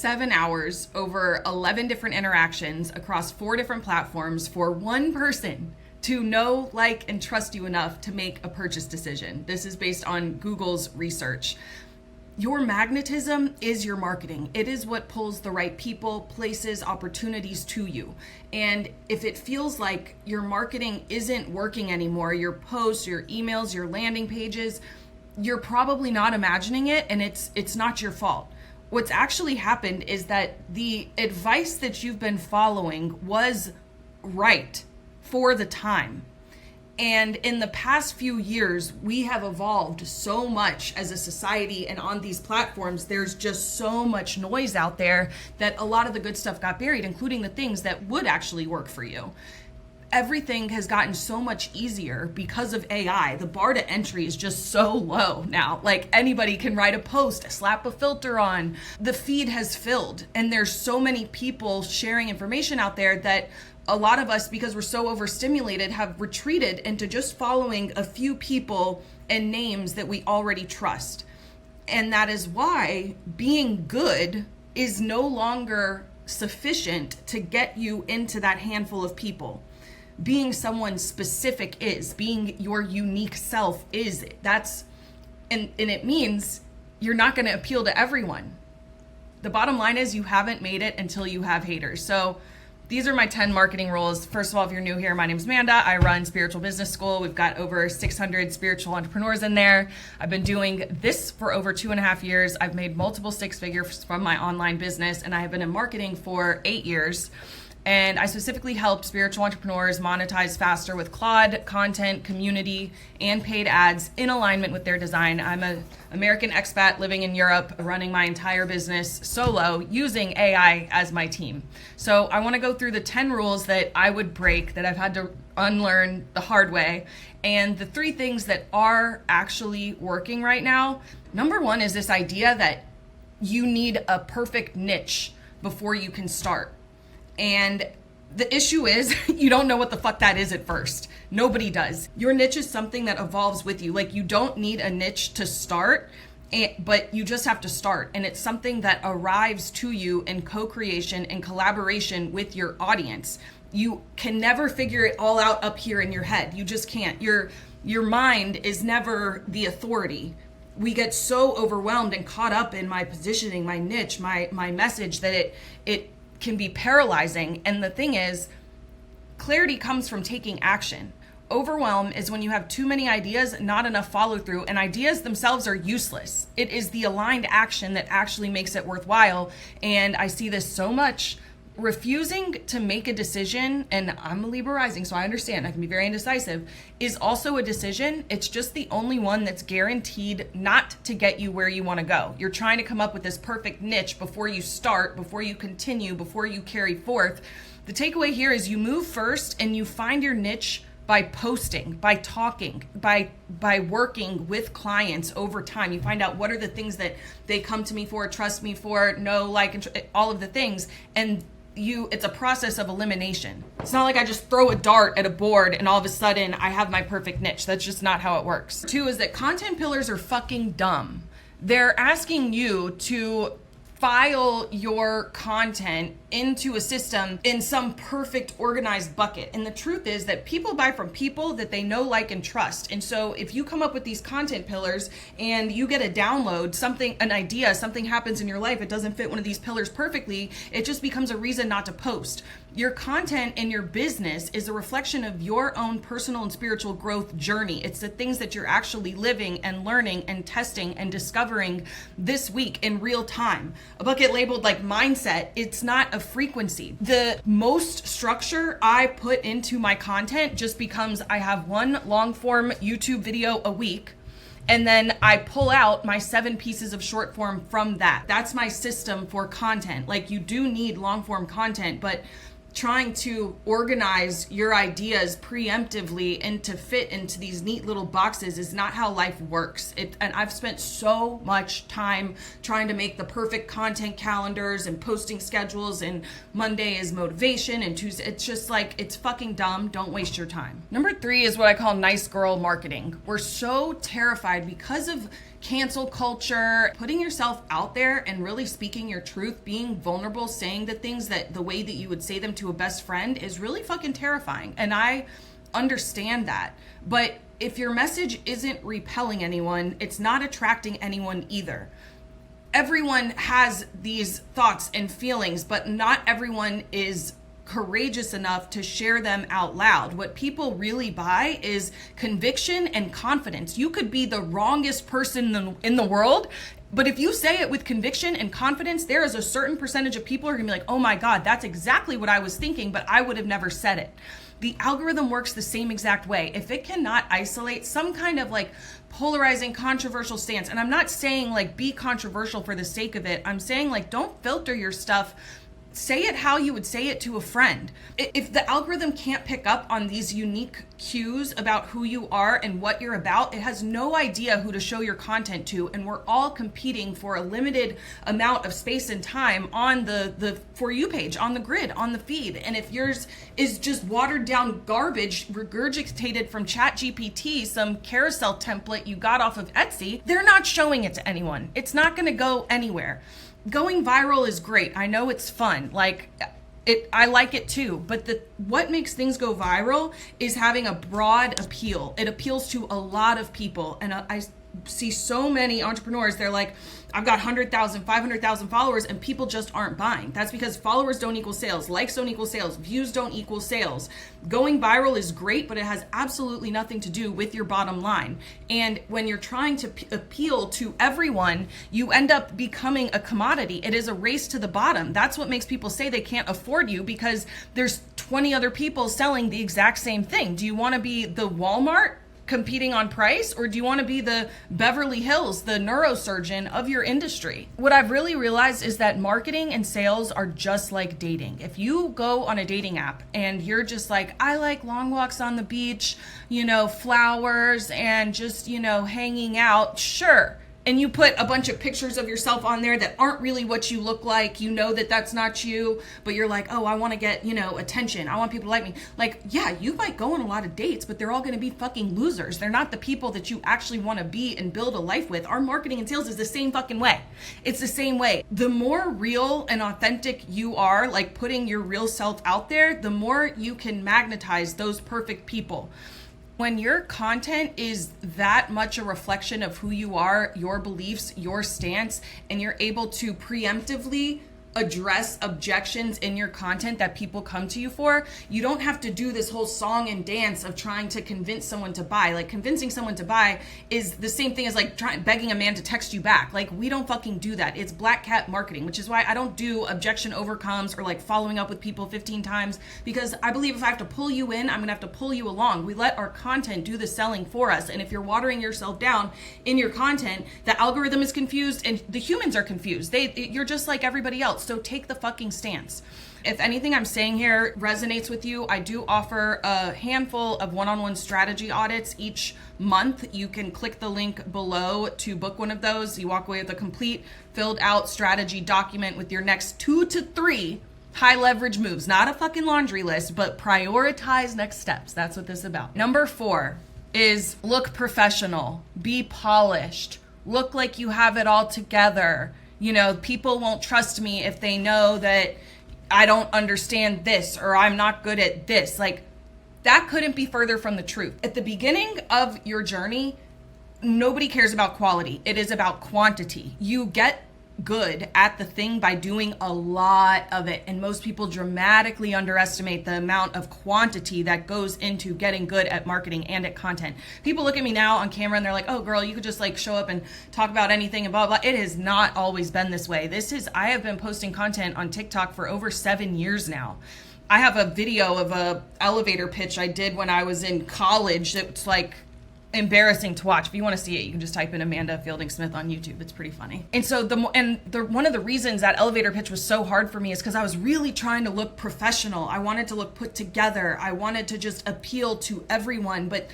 7 hours over 11 different interactions across 4 different platforms for one person to know, like, and trust you enough to make a purchase decision. This is based on Google's research. Your magnetism is your marketing. It is what pulls the right people, places, opportunities to you. And if it feels like your marketing isn't working anymore, your posts, your emails, your landing pages, you're probably not imagining it, and it's not your fault. What's actually happened is that the advice that you've been following was right for the time. And in the past few years, we have evolved so much as a society, and on these platforms, there's just so much noise out there that a lot of the good stuff got buried, including the things that would actually work for you. Everything has gotten so much easier because of AI. The bar to entry is just so low now. Like, anybody can write a post, slap a filter on. The feed has filled, and there's so many people sharing information out there that a lot of us, because we're so overstimulated, have retreated into just following a few people and names that we already trust. And that is why being good is no longer sufficient to get you into that handful of people. Being someone specific is, being your unique self is, and it means you're not going to appeal to everyone. The bottom line is you haven't made it until you have haters. So these are my 10 marketing rules. First of all, if you're new here, my name's Manda. I run Spiritual Business School. We've got over 600 spiritual entrepreneurs in there. I've been doing this for over 2.5 years. I've made multiple 6 figures from my online business, and I have been in marketing for 8 years. And I specifically help spiritual entrepreneurs monetize faster with Claude, content, community, and paid ads in alignment with their design. I'm an American expat living in Europe, running my entire business solo using AI as my team. So I want to go through the 10 rules that I would break, that I've had to unlearn the hard way, and the 3 things that are actually working right now. Number 1 is this idea that you need a perfect niche before you can start. And the issue is you don't know what the fuck that is at first. Nobody does. Your niche is something that evolves with you. Like, you don't need a niche to start, but you just have to start. And it's something that arrives to you in co-creation and collaboration with your audience. You can never figure it all out up here in your head. You just can't. Your mind is never the authority. We get so overwhelmed and caught up in my positioning, my niche, my message, that it can be paralyzing. And the thing is, clarity comes from taking action. Overwhelm is when you have too many ideas, not enough follow through, and ideas themselves are useless. It is the aligned action that actually makes it worthwhile. And I see this so much. Refusing to make a decision, and I'm a Libra rising, so I understand I can be very indecisive, is also a decision. It's just the only one that's guaranteed not to get you where you want to go. You're trying to come up with this perfect niche before you start, before you continue, before you carry forth. The takeaway here is you move first and you find your niche by posting, by talking, by working with clients over time. You find out what are the things that they come to me for, trust me for, know, like, and all of the things. And it's a process of elimination. It's not like I just throw a dart at a board and all of a sudden I have my perfect niche. That's just not how it works. 2 is that content pillars are fucking dumb. They're asking you to file your content into a system in some perfect organized bucket. And the truth is that people buy from people that they know, like, and trust. And so if you come up with these content pillars and you get a download, an idea, something happens in your life, it doesn't fit one of these pillars perfectly, it just becomes a reason not to post. Your content and your business is a reflection of your own personal and spiritual growth journey. It's the things that you're actually living and learning and testing and discovering this week in real time. A bucket labeled like mindset, it's not a frequency. The most structure I put into my content just becomes I have one long form YouTube video a week, and then I pull out my 7 pieces of short form from that. That's my system for content. Like, you do need long form content, but trying to organize your ideas preemptively and to fit into these neat little boxes is not how life works. And I've spent so much time trying to make the perfect content calendars and posting schedules, and Monday is motivation and Tuesday. It's just like, it's fucking dumb. Don't waste your time. Number 3 is what I call nice girl marketing. We're so terrified because of cancel culture, putting yourself out there and really speaking your truth, being vulnerable, saying the things that the way that you would say them to a best friend is really fucking terrifying. And I understand that. But if your message isn't repelling anyone, it's not attracting anyone either. Everyone has these thoughts and feelings, but not everyone is courageous enough to share them out loud. What people really buy is conviction and confidence. You could be the wrongest person in the world, but if you say it with conviction and confidence, there is a certain percentage of people who are gonna be like, oh my God, that's exactly what I was thinking, but I would have never said it. The algorithm works the same exact way. If it cannot isolate some kind of like polarizing, controversial stance, and I'm not saying like be controversial for the sake of it, I'm saying like don't filter your stuff. Say it how you would say it to a friend. If the algorithm can't pick up on these unique cues about who you are and what you're about, it has no idea who to show your content to. And we're all competing for a limited amount of space and time on the For You page, on the grid, on the feed. And if yours is just watered down garbage, regurgitated from ChatGPT, some carousel template you got off of Etsy, they're not showing it to anyone. It's not gonna go anywhere. Going viral is great. I know it's fun. I like it too. But what makes things go viral is having a broad appeal. It appeals to a lot of people. And I see so many entrepreneurs, they're like, I've got 100,000, 500,000 followers, and people just aren't buying. That's because followers don't equal sales, likes don't equal sales, views don't equal sales. Going viral is great, but it has absolutely nothing to do with your bottom line. And when you're trying to appeal to everyone, you end up becoming a commodity. It is a race to the bottom. That's what makes people say they can't afford you, because there's 20 other people selling the exact same thing. Do you want to be the Walmart competing on price, or do you want to be the Beverly Hills, the neurosurgeon of your industry? What I've really realized is that marketing and sales are just like dating. If you go on a dating app and you're just like, I like long walks on the beach, flowers and just, hanging out, sure. And you put a bunch of pictures of yourself on there that aren't really what you look like, that that's not you, but you're like, oh, I want to get, attention. I want people to like me. Like, yeah, you might go on a lot of dates, but they're all going to be fucking losers. They're not the people that you actually want to be and build a life with. Our marketing and sales is the same fucking way. It's the same way. The more real and authentic you are, like putting your real self out there, the more you can magnetize those perfect people. When your content is that much a reflection of who you are, your beliefs, your stance, and you're able to preemptively address objections in your content that people come to you for, you don't have to do this whole song and dance of trying to convince someone to buy. Like, convincing someone to buy is the same thing as like begging a man to text you back. Like, we don't fucking do that. It's black cat marketing, which is why I don't do objection overcomes or like following up with people 15 times, because I believe if I have to pull you in, I'm gonna have to pull you along. We let our content do the selling for us. And if you're watering yourself down in your content, the algorithm is confused and the humans are confused. You're just like everybody else. So take the fucking stance. If anything I'm saying here resonates with you, I do offer a handful of one-on-one strategy audits each month. You can click the link below to book one of those. You walk away with a complete filled out strategy document with your next 2 to 3 high leverage moves. Not a fucking laundry list, but prioritize next steps. That's what this is about. Number 4 is look professional, be polished, look like you have it all together. People won't trust me if they know that I don't understand this or I'm not good at this. Like, that couldn't be further from the truth. At the beginning of your journey, nobody cares about quality. It is about quantity. You get good at the thing by doing a lot of it, and most people dramatically underestimate the amount of quantity that goes into getting good at marketing and at content. People look at me now on camera and they're like, oh girl, you could just like show up and talk about anything and blah blah. It has not always been this way. I have been posting content on TikTok for over 7 years now. I have a video of a elevator pitch I did when I was in college. It's like embarrassing to watch. If you want to see it, you can just type in Amanda Fielding Smith on YouTube. It's pretty funny. And so one of the reasons that elevator pitch was so hard for me is because I was really trying to look professional. I wanted to look put together. I wanted to just appeal to everyone. But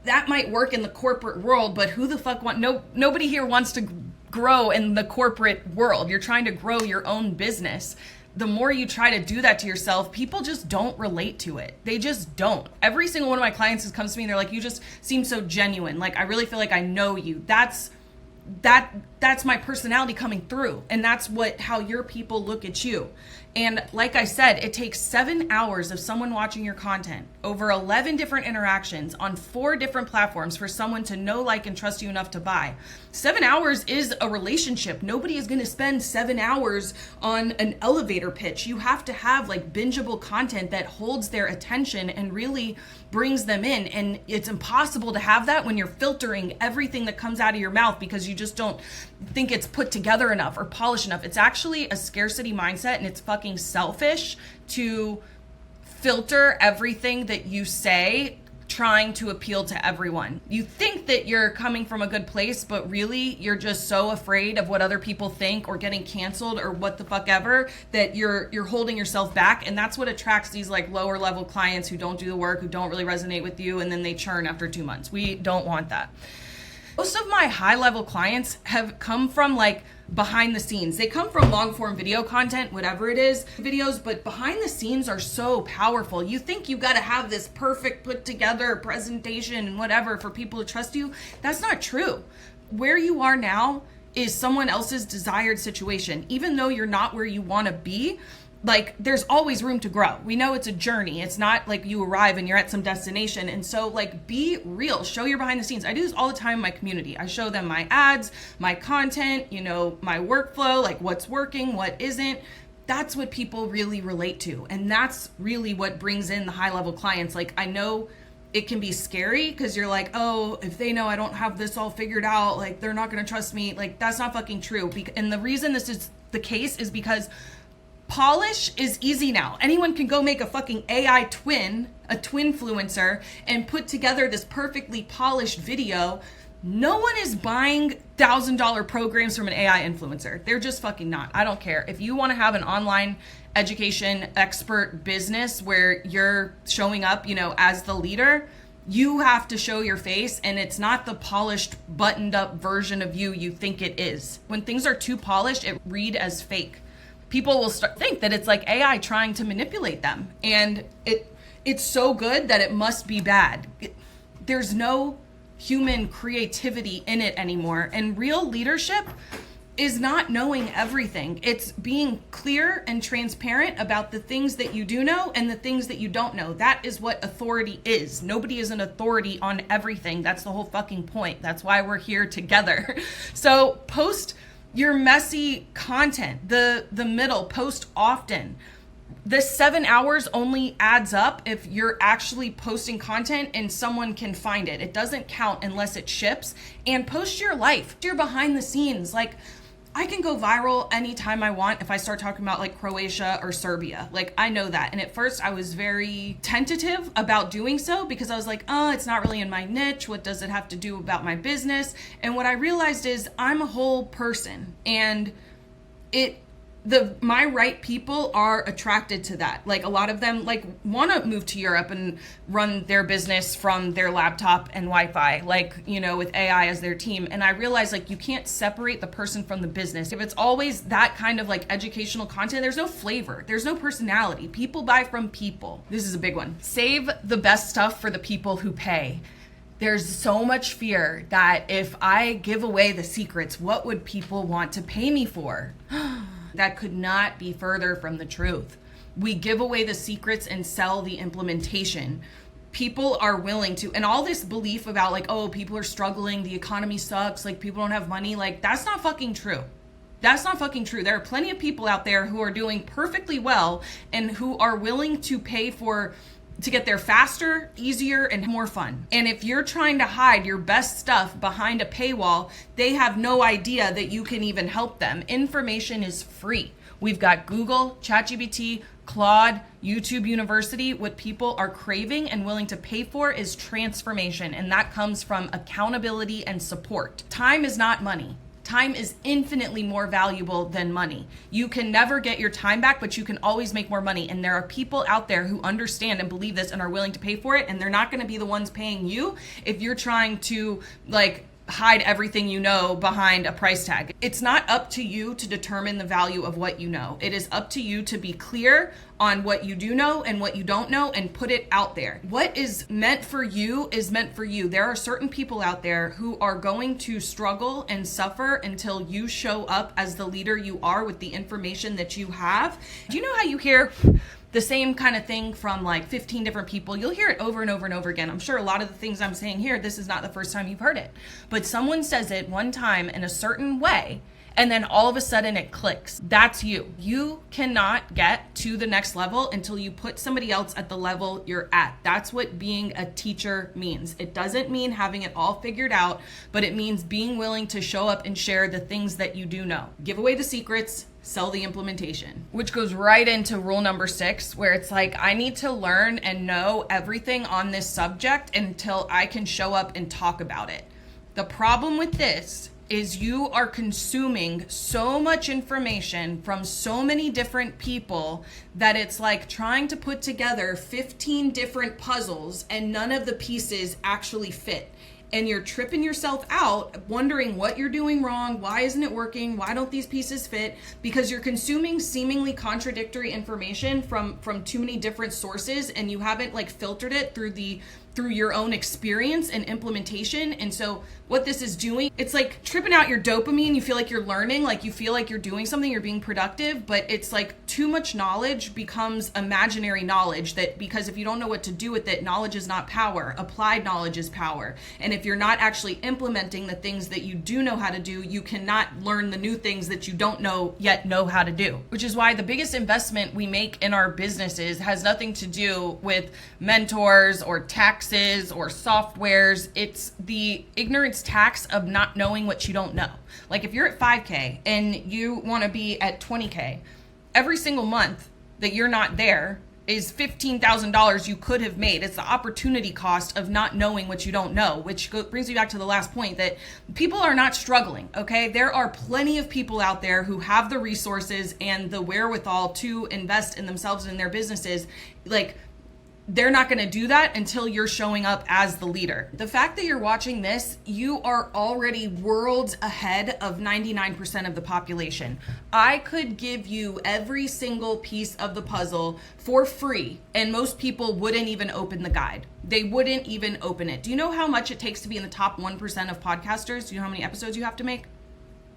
that might work in the corporate world, but who the fuck nobody here wants to grow in the corporate world. You're trying to grow your own business. The more you try to do that to yourself, people just don't relate to it. They just don't. Every single one of my clients who comes to me and they're like, you just seem so genuine. Like, I really feel like I know you. That's that's my personality coming through, and that's how your people look at you. And like I said, it takes 7 hours of someone watching your content, over 11 different interactions on 4 different platforms for someone to know, like, and trust you enough to buy. 7 hours is a relationship. Nobody is going to spend 7 hours on an elevator pitch. You have to have like bingeable content that holds their attention and really brings them in. And it's impossible to have that when you're filtering everything that comes out of your mouth because you just don't think it's put together enough or polished enough. It's actually a scarcity mindset, and it's fucking selfish to filter everything that you say trying to appeal to everyone. You think that you're coming from a good place, but really you're just so afraid of what other people think or getting canceled or what the fuck ever that you're holding yourself back. And that's what attracts these like lower level clients who don't do the work, who don't really resonate with you, and then they churn after 2 months. We don't want that. Most of my high level clients have come from like behind the scenes. They come from long form video content, whatever it is, videos, but behind the scenes are so powerful. You think you got to have this perfect put together presentation and whatever for people to trust you. That's not true. Where you are now is someone else's desired situation. Even though you're not where you want to be, like there's always room to grow. We know it's a journey. It's not like you arrive and you're at some destination. And so like be real, show your behind the scenes. I do this all the time in my community. I show them my ads, my content, my workflow, like what's working, what isn't. That's what people really relate to. And that's really what brings in the high level clients. Like I know it can be scary because you're like, oh, if they know I don't have this all figured out, like they're not going to trust me. Like that's not fucking true. And the reason this is the case is because polish is easy now. Anyone can go make a fucking AI twin, a twinfluencer, and put together this perfectly polished video. No one is buying $1,000 programs from an AI influencer. They're just fucking not. I don't care. If you want to have an online education expert business where you're showing up, as the leader, you have to show your face, and it's not the polished, buttoned up version of you think it is. When things are too polished, it read as fake. People will think that it's like AI trying to manipulate them. And it's so good that it must be bad. There's no human creativity in it anymore. And real leadership is not knowing everything. It's being clear and transparent about the things that you do know and the things that you don't know. That is what authority is. Nobody is an authority on everything. That's the whole fucking point. That's why we're here together. So post your messy content, the middle, post often. This 7 hours only adds up if you're actually posting content and someone can find it. It doesn't count unless it ships. And post your life, your behind the scenes. Like I can go viral anytime I want if I start talking about like Croatia or Serbia. Like I know that. And at first I was very tentative about doing so because I was like, oh, it's not really in my niche. What does it have to do about my business? And what I realized is I'm a whole person, and my right people are attracted to that. Like a lot of them like want to move to Europe and run their business from their laptop and Wi-Fi, like, with AI as their team. And I realized like you can't separate the person from the business. If it's always that kind of like educational content, there's no flavor. There's no personality. People buy from people. This is a big one. Save the best stuff for the people who pay. There's so much fear that if I give away the secrets, what would people want to pay me for? That could not be further from the truth. We give away the secrets and sell the implementation. People are willing to, and all this belief about like, oh, people are struggling, the economy sucks, like people don't have money, like that's not fucking true. That's not fucking true. There are plenty of people out there who are doing perfectly well and who are willing to pay to get there faster, easier, and more fun. And if you're trying to hide your best stuff behind a paywall, they have no idea that you can even help them. Information is free. We've got Google, ChatGPT, Claude, YouTube University. What people are craving and willing to pay for is transformation, and that comes from accountability and support. Time is not money. Time is infinitely more valuable than money. You can never get your time back, but you can always make more money. And there are people out there who understand and believe this and are willing to pay for it. And they're not going to be the ones paying you if you're trying to like hide everything you know behind a price tag. It's not up to you to determine the value of what you know. It is up to you to be clear on what you do know and what you don't know and put it out there. What is meant for you is meant for you. There are certain people out there who are going to struggle and suffer until you show up as the leader you are with the information that you have. Do you know how you hear the same kind of thing from like 15 different people? You'll hear it over and over and over again. I'm sure a lot of the things I'm saying here, this is not the first time you've heard it, but someone says it one time in a certain way, and then all of a sudden it clicks. That's you. You cannot get to the next level until you put somebody else at the level you're at. That's what being a teacher means. It doesn't mean having it all figured out, but it means being willing to show up and share the things that you do know. Give away the secrets, sell the implementation, which goes right into rule number 6, where it's like, I need to learn and know everything on this subject until I can show up and talk about it. The problem with this is you are consuming so much information from so many different people that it's like trying to put together 15 different puzzles and none of the pieces actually fit. And you're tripping yourself out, wondering what you're doing wrong, why isn't it working, why don't these pieces fit? Because you're consuming seemingly contradictory information from too many different sources, and you haven't like filtered it through your own experience and implementation. And so what this is doing, it's like tripping out your dopamine. You feel like you're learning, like you feel like you're doing something, you're being productive, but it's like too much knowledge becomes imaginary knowledge, that because if you don't know what to do with it, knowledge is not power. Applied knowledge is power. And if you're not actually implementing the things that you do know how to do, you cannot learn the new things that you don't know yet know how to do. Which is why the biggest investment we make in our businesses has nothing to do with mentors or taxes or softwares. It's the ignorance tax of not knowing what you don't know. Like if you're at 5K and you want to be at 20K, every single month that you're not there is $15,000 you could have made. It's the opportunity cost of not knowing what you don't know, which brings me back to the last point, that people are not struggling, okay? There are plenty of people out there who have the resources and the wherewithal to invest in themselves and in their businesses. Like, they're not going to do that until you're showing up as the leader. The fact that you're watching this, you are already worlds ahead of 99% of the population. I could give you every single piece of the puzzle for free, and most people wouldn't even open the guide. They wouldn't even open it. Do you know how much it takes to be in the top 1% of podcasters? Do you know how many episodes you have to make?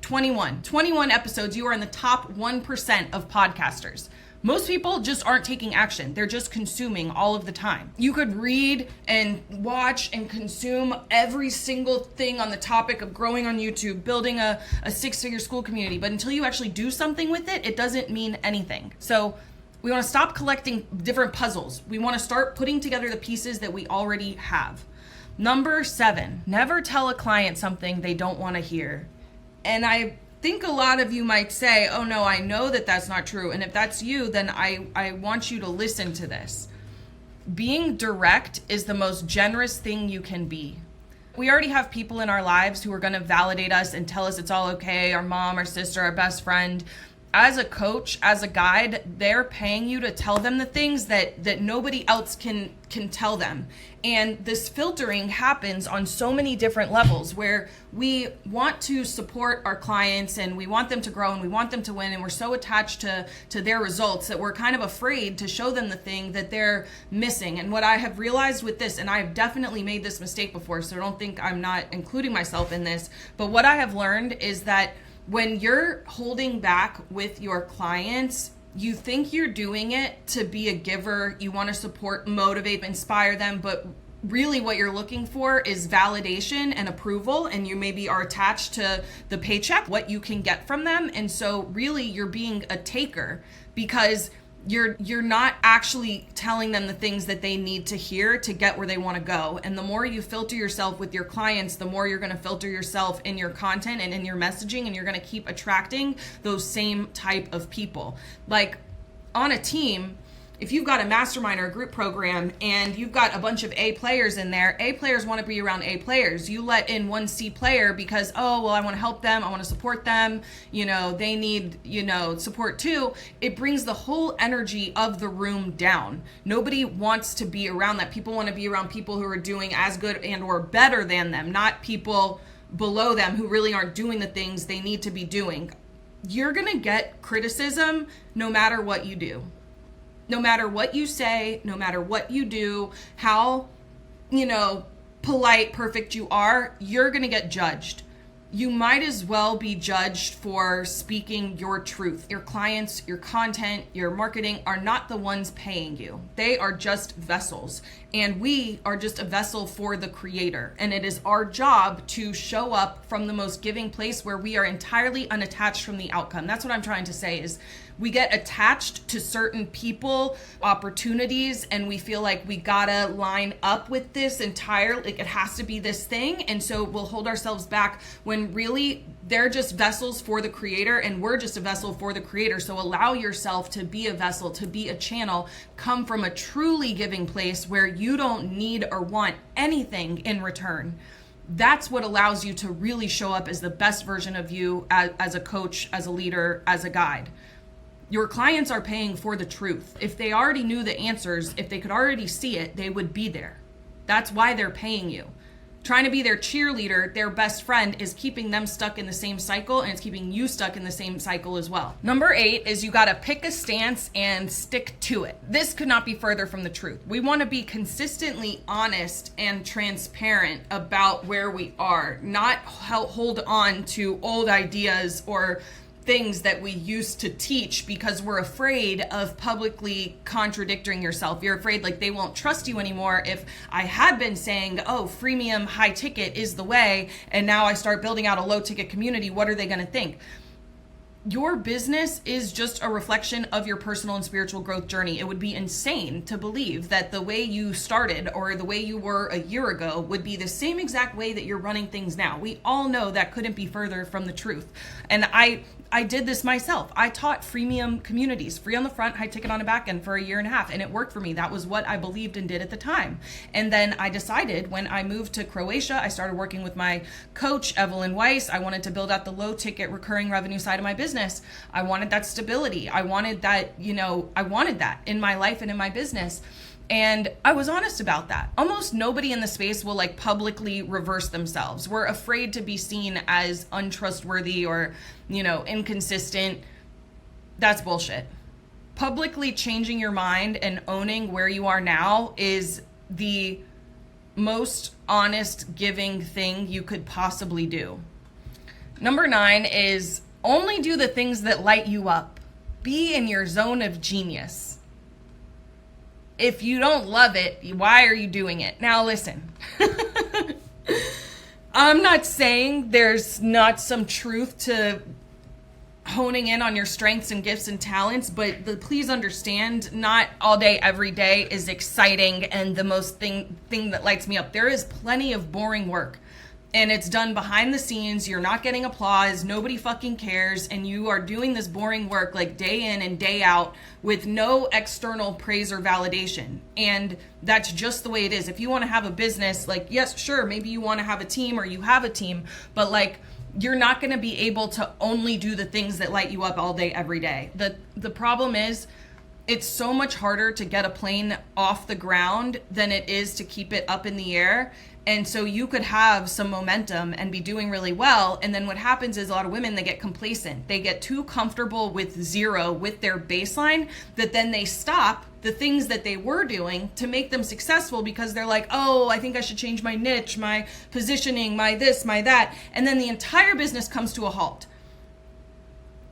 21 episodes. You are in the top 1% of podcasters. Most people just aren't taking action. They're just consuming all of the time. You could read and watch and consume every single thing on the topic of growing on YouTube, building a 6-figure school community, but until you actually do something with it, it doesn't mean anything. So we want to stop collecting different puzzles. We want to start putting together the pieces that we already have. Number 7, never tell a client something they don't want to hear. And I think a lot of you might say, oh no, I know that that's not true. And if that's you, then I want you to listen to this. Being direct is the most generous thing you can be. We already have people in our lives who are going to validate us and tell us it's all okay. Our mom, our sister, our best friend. As a coach, as a guide, they're paying you to tell them the things that nobody else can tell them. And this filtering happens on so many different levels, where we want to support our clients and we want them to grow and we want them to win, and we're so attached to their results that we're kind of afraid to show them the thing that they're missing. And what I have realized with this, and I've definitely made this mistake before, so don't think I'm not including myself in this, but what I have learned is that when you're holding back with your clients, you think you're doing it to be a giver. You want to support, motivate, inspire them, but really what you're looking for is validation and approval, and you maybe are attached to the paycheck, what you can get from them. And so really you're being a taker, because you're not actually telling them the things that they need to hear to get where they want to go. And the more you filter yourself with your clients, the more you're going to filter yourself in your content and in your messaging, and you're going to keep attracting those same type of people. Like on a team, if you've got a mastermind or a group program and you've got a bunch of A players in there, A players want to be around A players. You let in one C player because, oh, well, I want to help them. I want to support them. You know, they need, support too. It brings the whole energy of the room down. Nobody wants to be around that. People want to be around people who are doing as good and or better than them, not people below them who really aren't doing the things they need to be doing. You're going to get criticism no matter what you do. No matter what you say, no matter what you do, how, polite, perfect you are, you're going to get judged. You might as well be judged for speaking your truth. Your clients, your content, your marketing are not the ones paying you. They are just vessels. And we are just a vessel for the creator. And it is our job to show up from the most giving place where we are entirely unattached from the outcome. That's what I'm trying to say is we get attached to certain people, opportunities, and we feel like we gotta line up with this like it has to be this thing. And so we'll hold ourselves back when really they're just vessels for the creator and we're just a vessel for the creator. So allow yourself to be a vessel, to be a channel, come from a truly giving place where you don't need or want anything in return. That's what allows you to really show up as the best version of you as a coach, as a leader, as a guide. Your clients are paying for the truth. If they already knew the answers, if they could already see it, they would be there. That's why they're paying you. Trying to be their cheerleader, their best friend, is keeping them stuck in the same cycle, and it's keeping you stuck in the same cycle as well. Number 8 is you gotta pick a stance and stick to it. This could not be further from the truth. We wanna be consistently honest and transparent about where we are, not hold on to old ideas or things that we used to teach because we're afraid of publicly contradicting yourself. You're afraid like they won't trust you anymore if I had been saying, oh, freemium high ticket is the way, and now I start building out a low ticket community. What are they going to think? Your business is just a reflection of your personal and spiritual growth journey. It would be insane to believe that the way you started or the way you were a year ago would be the same exact way that you're running things now. We all know that couldn't be further from the truth. And I did this myself. I taught freemium communities, free on the front, high ticket on the back end for 1.5 years, and it worked for me. That was what I believed and did at the time. And then I decided when I moved to Croatia, I started working with my coach, Evelyn Weiss. I wanted to build out the low ticket recurring revenue side of my business. I wanted that stability. I wanted that, I wanted that in my life and in my business. And I was honest about that. Almost nobody in the space will publicly reverse themselves. We're afraid to be seen as untrustworthy or, inconsistent. That's bullshit. Publicly changing your mind and owning where you are now is the most honest, giving thing you could possibly do. Number 9 is only do the things that light you up. Be in your zone of genius. If you don't love it, why are you doing it? Now listen, I'm not saying there's not some truth to honing in on your strengths and gifts and talents, but please understand, not all day, every day is exciting and the most thing that lights me up. There is plenty of boring work. And it's done behind the scenes. You're not getting applause. Nobody fucking cares. And you are doing this boring work day in and day out with no external praise or validation. And that's just the way it is. If you want to have a business, yes, sure, maybe you want to have a team or you have a team, but you're not going to be able to only do the things that light you up all day, every day. The problem is it's so much harder to get a plane off the ground than it is to keep it up in the air. And so you could have some momentum and be doing really well. And then what happens is a lot of women, they get complacent. They get too comfortable with zero, with their baseline, that then they stop the things that they were doing to make them successful because they're like, oh, I think I should change my niche, my positioning, my this, my that. And then the entire business comes to a halt.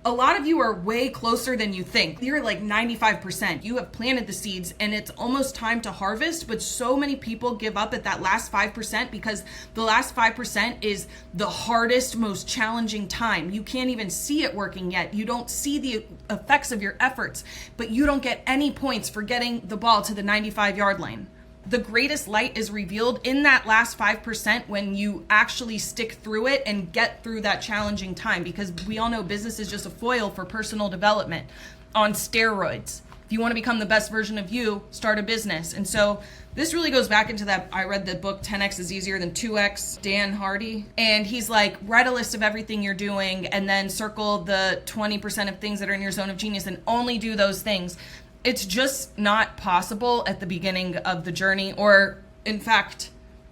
A lot of you are way closer than you think. You're 95%. You have planted the seeds and it's almost time to harvest, but so many people give up at that last 5% because the last 5% is the hardest, most challenging time. You can't even see it working yet. You don't see the effects of your efforts, but you don't get any points for getting the ball to the 95-yard line. The greatest light is revealed in that last 5% when you actually stick through it and get through that challenging time, because we all know business is just a foil for personal development on steroids. If you want to become the best version of you, start a business. And so this really goes back into that. I read the book 10X is Easier Than 2X, Dan Hardy. And he's write a list of everything you're doing and then circle the 20% of things that are in your zone of genius and only do those things. It's just not possible at the beginning of the journey, or in fact,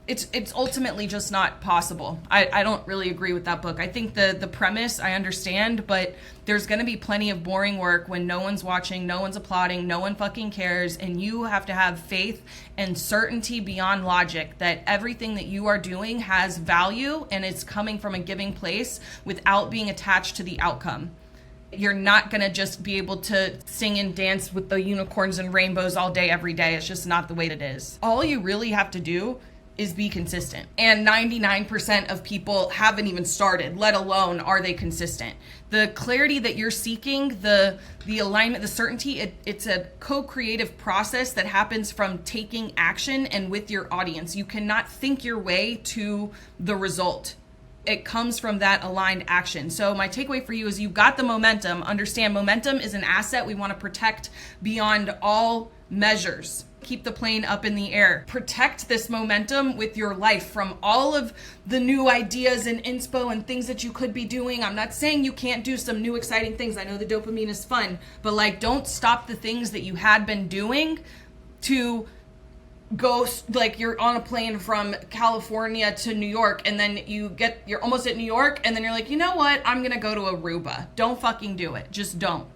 it's ultimately just not possible. I don't really agree with that book. I think the premise I understand, but there's going to be plenty of boring work when no one's watching, no one's applauding, no one fucking cares, and you have to have faith and certainty beyond logic that everything that you are doing has value and it's coming from a giving place without being attached to the outcome. You're not going to just be able to sing and dance with the unicorns and rainbows all day, every day. It's just not the way it is. All you really have to do is be consistent. And 99% of people haven't even started, let alone are they consistent. The clarity that you're seeking, the alignment, the certainty, it's a co-creative process that happens from taking action and with your audience. You cannot think your way to the result. It comes from that aligned action. So my takeaway for you is you've got the momentum. Understand momentum is an asset we want to protect beyond all measures. Keep the plane up in the air. Protect this momentum with your life from all of the new ideas and inspo and things that you could be doing. I'm not saying you can't do some new exciting things. I know the dopamine is fun, but like don't stop the things that you had been doing to go, like you're on a plane from California to New York and then you're almost at New York and then you're like, you know what? I'm going to go to Aruba. Don't fucking do it. Just don't.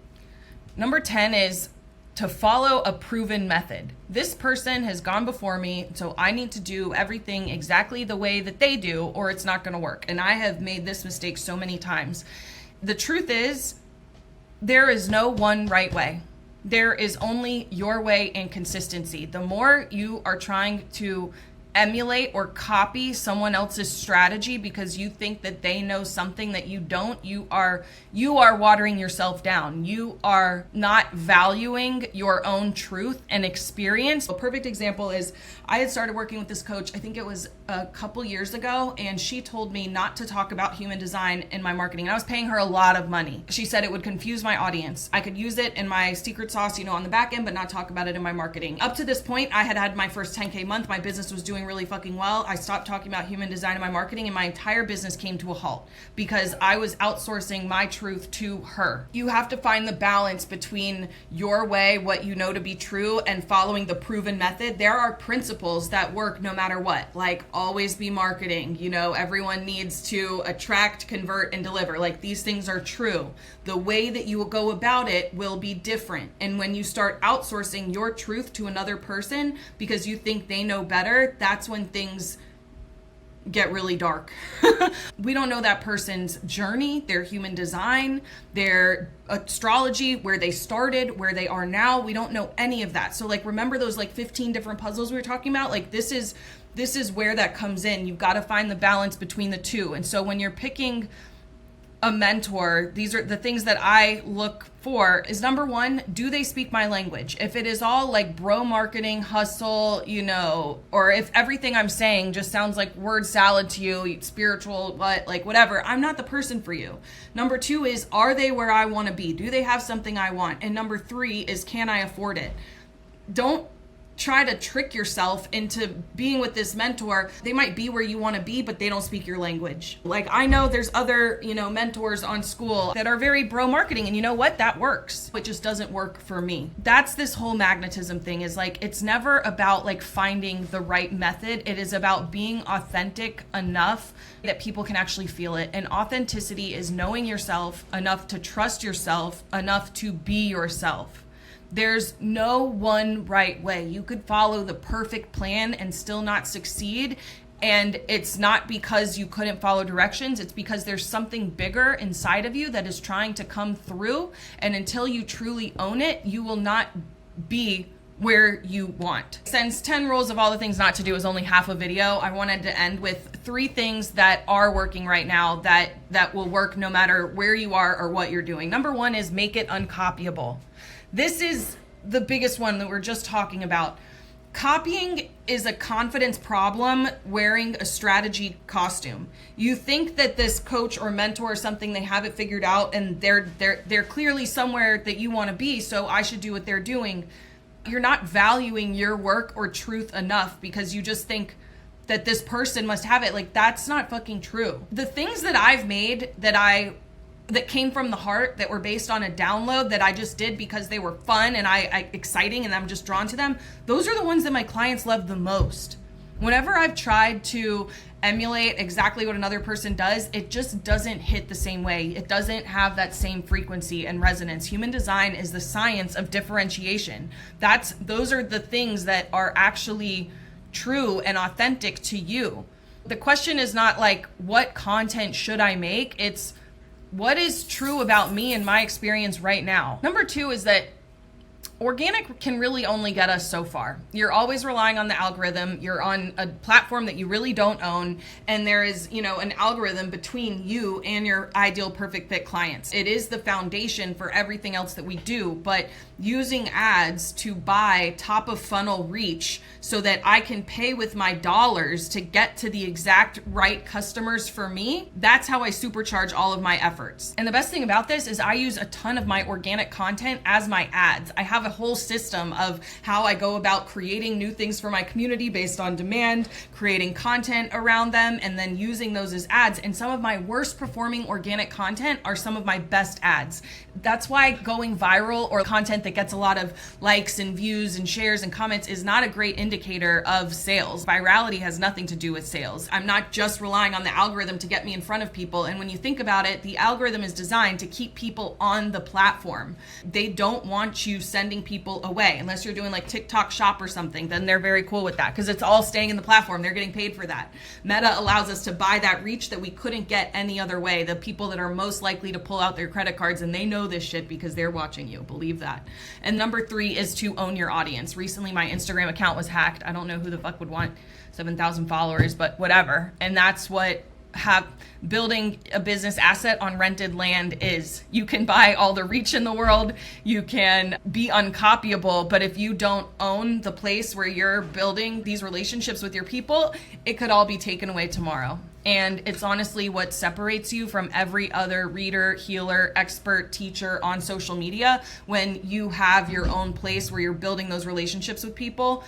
Number 10 is to follow a proven method. This person has gone before me, so I need to do everything exactly the way that they do or it's not going to work. And I have made this mistake so many times. The truth is, there is no one right way. There is only your way and consistency. The more you are trying to emulate or copy someone else's strategy because you think that they know something that you don't, you are watering yourself down. You are not valuing your own truth and experience. A perfect example is I had started working with this coach, I think it was a couple years ago, and she told me not to talk about human design in my marketing. And I was paying her a lot of money. She said it would confuse my audience. I could use it in my secret sauce, on the back end, but not talk about it in my marketing. Up to this point, I had my first 10K month. My business was doing really fucking well. I stopped talking about human design in my marketing and my entire business came to a halt because I was outsourcing my truth to her. You have to find the balance between your way, what you know to be true, and following the proven method. There are principles that work no matter what, like always be marketing. Everyone needs to attract, convert, and deliver. Like these things are true. The way that you will go about it will be different. And when you start outsourcing your truth to another person because you think they know better, that's when things get really dark. We don't know that person's journey, their human design, their astrology, where they started, where they are now. We don't know any of that. So remember those 15 different puzzles we were talking about? This is where that comes in. You've got to find the balance between the two. And so when you're picking a mentor, these are the things that I look for is number one, do they speak my language? If it is all bro marketing, hustle, or if everything I'm saying just sounds like word salad to you, spiritual, whatever, I'm not the person for you. Number two is, are they where I want to be? Do they have something I want? And number three is, can I afford it? Don't try to trick yourself into being with this mentor. They might be where you want to be, but they don't speak your language. I know there's other, mentors on school that are very bro marketing, and you know what? That works. It just doesn't work for me. That's this whole magnetism thing is it's never about finding the right method. It is about being authentic enough that people can actually feel it. And authenticity is knowing yourself enough to trust yourself enough to be yourself. There's no one right way. You could follow the perfect plan and still not succeed. And it's not because you couldn't follow directions. It's because there's something bigger inside of you that is trying to come through. And until you truly own it, you will not be where you want. Since 10 rules of all the things not to do is only half a video, I wanted to end with 3 things that are working right now that will work no matter where you are or what you're doing. Number 1 is make it uncopyable. This is the biggest one that we're just talking about. Copying is a confidence problem wearing a strategy costume. You think that this coach or mentor or something, they have it figured out and they're clearly somewhere that you want to be, so I should do what they're doing. You're not valuing your work or truth enough because you just think that this person must have it. That's not fucking true. The things that I've made that came from the heart, that were based on a download that I just did because they were fun and I exciting and I'm just drawn to them, those are the ones that my clients love the most. Whenever I've tried to emulate exactly what another person does, it just doesn't hit the same way. It doesn't have that same frequency and resonance. Human design is the science of differentiation. Those are the things that are actually true and authentic to you. The question is not like, what content should I make? It's what is true about me and my experience right now. Number 2 is that organic can really only get us so far. You're always relying on the algorithm. You're on a platform that you really don't own, and there is, an algorithm between you and your ideal perfect fit clients. It is the foundation for everything else that we do, but using ads to buy top of funnel reach so that I can pay with my dollars to get to the exact right customers for me, that's how I supercharge all of my efforts. And the best thing about this is I use a ton of my organic content as my ads. I have a whole system of how I go about creating new things for my community based on demand, creating content around them, and then using those as ads. And some of my worst performing organic content are some of my best ads. That's why going viral or content that gets a lot of likes and views and shares and comments is not a great indicator of sales. Virality has nothing to do with sales. I'm not just relying on the algorithm to get me in front of people. And when you think about it, the algorithm is designed to keep people on the platform. They don't want you sending people away unless you're doing like TikTok shop or something. Then they're very cool with that because it's all staying in the platform. They're getting paid for that. Meta allows us to buy that reach that we couldn't get any other way. The people that are most likely to pull out their credit cards, and they know this shit because they're watching you. Believe that. And number 3 is to own your audience. Recently, my Instagram account was hacked. I don't know who the fuck would want 7,000 followers, but whatever. And that's what building a business asset on rented land is. You can buy all the reach in the world, you can be uncopyable, but if you don't own the place where you're building these relationships with your people, it could all be taken away tomorrow. And it's honestly what separates you from every other reader, healer, expert, teacher on social media. When you have your own place where you're building those relationships with people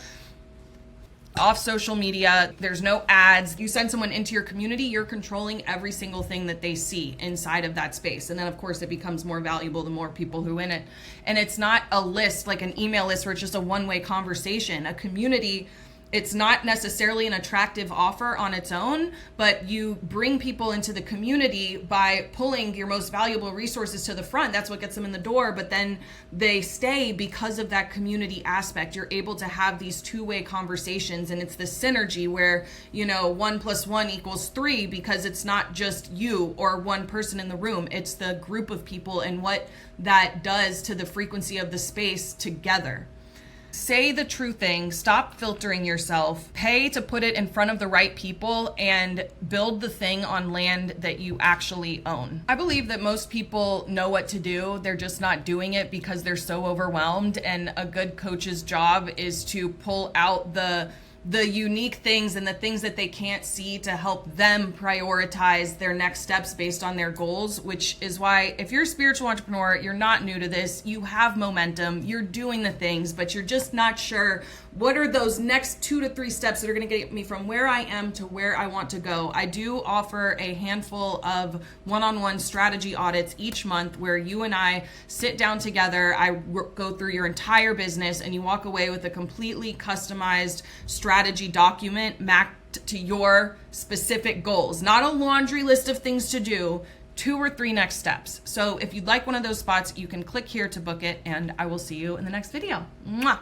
off social media, there's no ads. You send someone into your community, you're controlling every single thing that they see inside of that space. And then of course it becomes more valuable the more people who are in it. And it's not a list, like an email list where it's just a one-way conversation. A community, it's not necessarily an attractive offer on its own, but you bring people into the community by pulling your most valuable resources to the front. That's what gets them in the door, but then they stay because of that community aspect. You're able to have these two-way conversations, and it's the synergy where, 1 + 1 = 3, because it's not just you or one person in the room. It's the group of people and what that does to the frequency of the space together. Say the true thing, stop filtering yourself, pay to put it in front of the right people, and build the thing on land that you actually own. I believe that most people know what to do, they're just not doing it because they're so overwhelmed, and a good coach's job is to pull out the unique things and the things that they can't see to help them prioritize their next steps based on their goals, which is why if you're a spiritual entrepreneur, you're not new to this, you have momentum, you're doing the things, but you're just not sure what are those next 2 to 3 steps that are going to get me from where I am to where I want to go. I do offer a handful of one-on-one strategy audits each month where you and I sit down together. I go through your entire business and you walk away with a completely customized strategy document mapped to your specific goals. Not a laundry list of things to do, 2 or 3 next steps. So if you'd like one of those spots, you can click here to book it, and I will see you in the next video. Mwah!